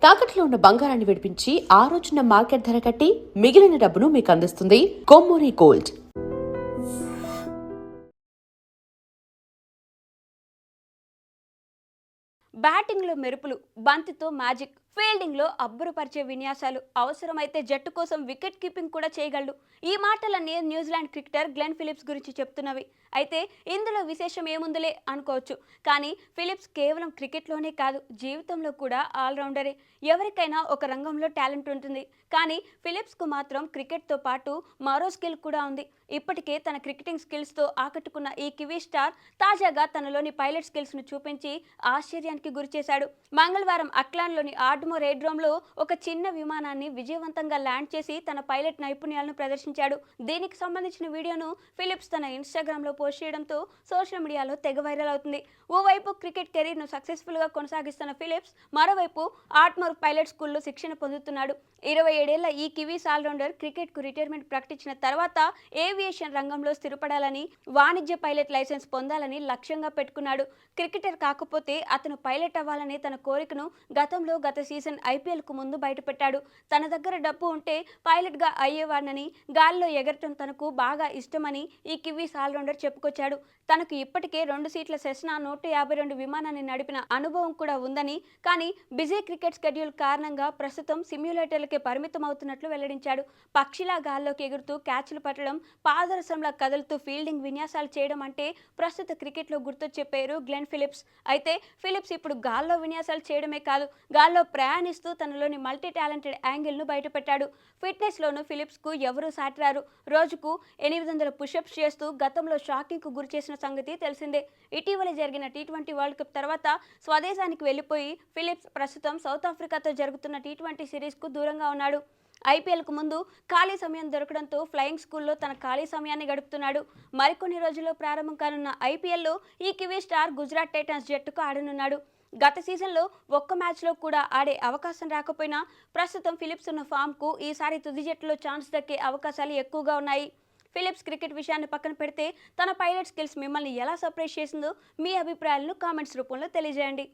తాకట్లో ఉన్న బంగారాన్ని విడిపించి ఆ రోజున మార్కెట్ ధర కట్టి మిగిలిన డబ్బును మీకు అందిస్తుంది కొమ్మూరి గోల్డ్. బ్యాటింగ్లో మెరుపులు, బంతితో మ్యాజిక్, ఫీల్డింగ్లో అబ్బురపరిచే విన్యాసాలు, అవసరమైతే జట్టు కోసం వికెట్ కీపింగ్ కూడా చేయగలడు. ఈ మాటలన్నీ న్యూజిలాండ్ క్రికెటర్ గ్లెన్ ఫిలిప్స్ గురించి చెప్తున్నవి. అయితే ఇందులో విశేషం ఏముందులే అనుకోవచ్చు. కానీ ఫిలిప్స్ కేవలం క్రికెట్లోనే కాదు, జీవితంలో కూడా ఆల్రౌండరే. ఎవరికైనా ఒక రంగంలో టాలెంట్ ఉంటుంది, కానీ ఫిలిప్స్కు మాత్రం క్రికెట్తో పాటు మరో స్కిల్ కూడా ఉంది. ఇప్పటికే తన క్రికెటింగ్ స్కిల్స్తో ఆకట్టుకున్న ఈ కివీ స్టార్ తాజాగా తనలోని పైలట్ స్కిల్స్ను చూపించి ఆశ్చర్యానికి గురిచేశాడు. మంగళవారం అక్లాండ్లోని ఆర్డ్మోర్ ఎయిర్డ్రోమ్లో ఒక చిన్న విమానాన్ని విజయవంతంగా ల్యాండ్ చేసి తన పైలట్ నైపుణ్యాలను ప్రదర్శించాడు. దీనికి సంబంధించిన వీడియోను ఫిలిప్స్ తన ఇన్స్టాగ్రామ్లో పోస్ట్ చేయడంతో సోషల్ మీడియాలో తెగ వైరల్ అవుతుంది. ఓవైపు క్రికెట్ కెరీర్ను సక్సెస్ఫుల్గా కొనసాగిస్తున్న ఫిలిప్స్ మరోవైపు ఆర్డ్మోర్ పైలట్ స్కూల్లో శిక్షణ పొందుతున్నాడు. 27 ఏళ్ల ఈ కివీస్ ఆల్రౌండర్ క్రికెట్కు రిటైర్మెంట్ ప్రకటించిన తర్వాత ఏవియేషన్ రంగంలో స్థిరపడాలని, వాణిజ్య పైలట్ లైసెన్స్ పొందాలని లక్ష్యంగా పెట్టుకున్నాడు. క్రికెటర్ కాకపోతే అతను పైలట్ అవ్వాలనే తన కోరికను గత సీజన్ ఐపీఎల్కు ముందు బయటపెట్టాడు. తన దగ్గర డబ్బు ఉంటే పైలట్గా అయ్యేవాడనని, గాల్లో ఎగరటం తనకు బాగా ఇష్టమని ఈ కివీస్ ఆల్రౌండర్ చెప్పుకొచ్చాడు. తనకు ఇప్పటికే 2 సీట్ల సెస్నా 152 విమానాన్ని నడిపిన అనుభవం కూడా ఉందని, కానీ బిజీ క్రికెట్ స్కెడ్యూల్ కారణంగా ప్రస్తుతం సిమ్యులేటర్లకే పరిమితం అవుతున్నట్లు వెల్లడించాడు. పక్షిలా గాల్లోకి ఎగురుతూ క్యాచ్లు పట్టడం, పాదరసంలా కదులుతూ ఫీల్డింగ్ విన్యాసాలు చేయడం అంటే ప్రస్తుత క్రికెట్లో గుర్తొచ్చే పేరు గ్లెన్ ఫిలిప్స్. అయితే ఫిలిప్స్ ఇప్పుడు గాల్లో విన్యాసాలు చేయడమే కాదు, గాల్లో ప్రయాణిస్తూ తనలోని మల్టీ టాలెంటెడ్ యాంగిల్ను బయటపెట్టాడు. ఫిట్నెస్లోనూ ఫిలిప్స్కు ఎవరూ సాటిరారు. రోజుకు 800 పుషప్స్ చేస్తూ గతంలో షాకింగ్కు గురిచేసిన సంగతి తెలిసిందే. ఇటీవల జరిగిన టీ20 వరల్డ్ కప్ తర్వాత స్వదేశానికి వెళ్లిపోయి ఫిలిప్స్ ప్రస్తుతం సౌత్ ఆఫ్రికాతో జరుగుతున్న టీ20 సిరీస్కు దూరంగా ఉన్నాడు. ఐపీఎల్కు ముందు ఖాళీ సమయం దొరకడంతో ఫ్లయింగ్ స్కూల్లో తన ఖాళీ సమయాన్ని గడుపుతున్నాడు. మరికొన్ని రోజుల్లో ప్రారంభం కానున్న ఐపీఎల్లో ఈ కివీ స్టార్ గుజరాత్ టైటన్స్ జట్టుకు ఆడనున్నాడు. గత సీజన్లో ఒక్క మ్యాచ్లో కూడా ఆడే అవకాశం రాకపోయినా ప్రస్తుతం ఫిలిప్స్ ఉన్న ఫామ్కు ఈసారి తుది జట్టులో ఛాన్స్ దక్కే అవకాశాలు ఎక్కువగా ఉన్నాయి. ఫిలిప్స్ క్రికెట్ విషయాన్ని పక్కన పెడితే తన పైలట్ స్కిల్స్ మిమ్మల్ని ఎలా సర్ప్రైజ్ చేసిందో మీ అభిప్రాయాలను కామెంట్స్ రూపంలో తెలియజేయండి.